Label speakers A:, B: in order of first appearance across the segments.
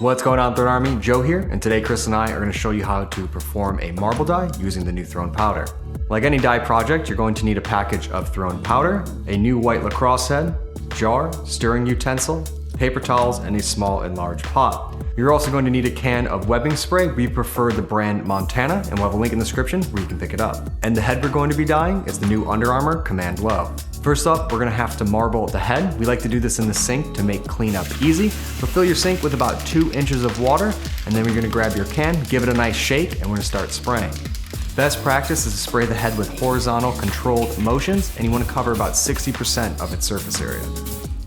A: What's going on, Throne Army? Joe here, and today Chris and I are going to show you how to perform a marble die using the new Throne powder. Like any die project, you're going to need a package of Throne powder, a new white Lacrosse head, jar, stirring utensil, paper towels, and a small and large pot. You're also going to need a can of webbing spray. We prefer the brand Montana, and we'll have a link in the description where you can pick it up. And the head we're going to be dyeing is the new Under Armour Command Low. First up, we're gonna have to marble the head. We like to do this in the sink to make cleanup easy. So fill your sink with about 2 inches of water, and then we're gonna grab your can, give it a nice shake, and we're gonna start spraying. Best practice is to spray the head with horizontal controlled motions, and you wanna cover about 60% of its surface area.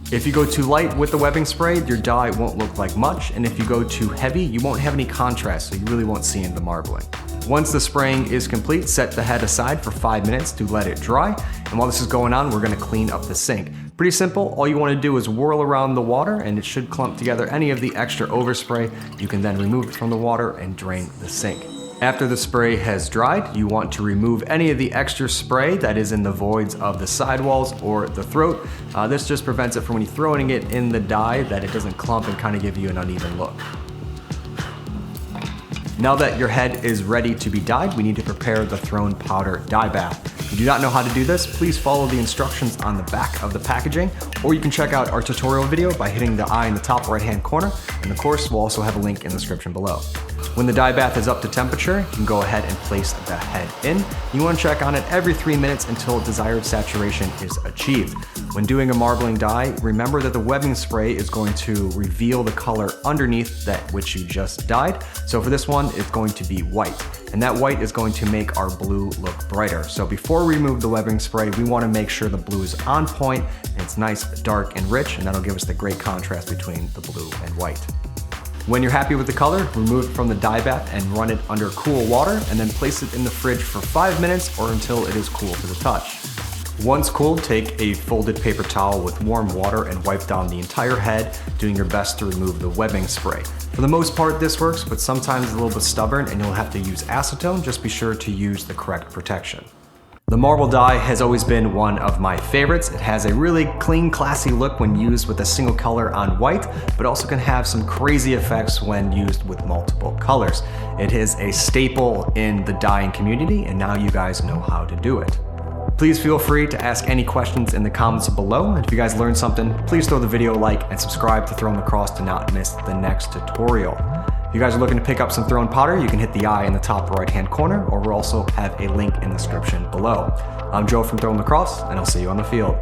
A: If you go too light with the webbing spray, your dye won't look like much, and if you go too heavy, you won't have any contrast, so you really won't see in the marbling. Once the spraying is complete, set the head aside for 5 minutes to let it dry, and while this is going on, we're gonna clean up the sink. Pretty simple, all you wanna do is whirl around the water and it should clump together any of the extra overspray. You can then remove it from the water and drain the sink. After the spray has dried, you want to remove any of the extra spray that is in the voids of the sidewalls or the throat. This just prevents it from when you're throwing it in the dye that it doesn't clump and kind of give you an uneven look. Now that your head is ready to be dyed, we need to prepare the Throne powder dye bath. If you do not know how to do this, please follow the instructions on the back of the packaging, or you can check out our tutorial video by hitting the I in the top right-hand corner, and of course, we'll also have a link in the description below. When the dye bath is up to temperature, you can go ahead and place the head in. You want to check on it every 3 minutes until desired saturation is achieved. When doing a marbling dye, remember that the webbing spray is going to reveal the color underneath that which you just dyed. So for this one, it's going to be white. And that white is going to make our blue look brighter. So before we remove the webbing spray, we want to make sure the blue is on point and it's nice, dark, and rich, and that'll give us the great contrast between the blue and white. When you're happy with the color, remove it from the dye bath and run it under cool water, and then place it in the fridge for 5 minutes or until it is cool to the touch. Once cooled, take a folded paper towel with warm water and wipe down the entire head, doing your best to remove the webbing spray. For the most part, this works, but sometimes it's a little bit stubborn and you'll have to use acetone. Just be sure to use the correct protection. The marble dye has always been one of my favorites. It has a really clean, classy look when used with a single color on white, but also can have some crazy effects when used with multiple colors. It is a staple in the dyeing community, and now you guys know how to do it. Please feel free to ask any questions in the comments below, and if you guys learned something, please throw the video a like and subscribe to Throne Lacrosse to not miss the next tutorial. If you guys are looking to pick up some Throne powder, you can hit the I in the top right-hand corner, or we'll also have a link in the description below. I'm Joe from Throne Lacrosse, and I'll see you on the field.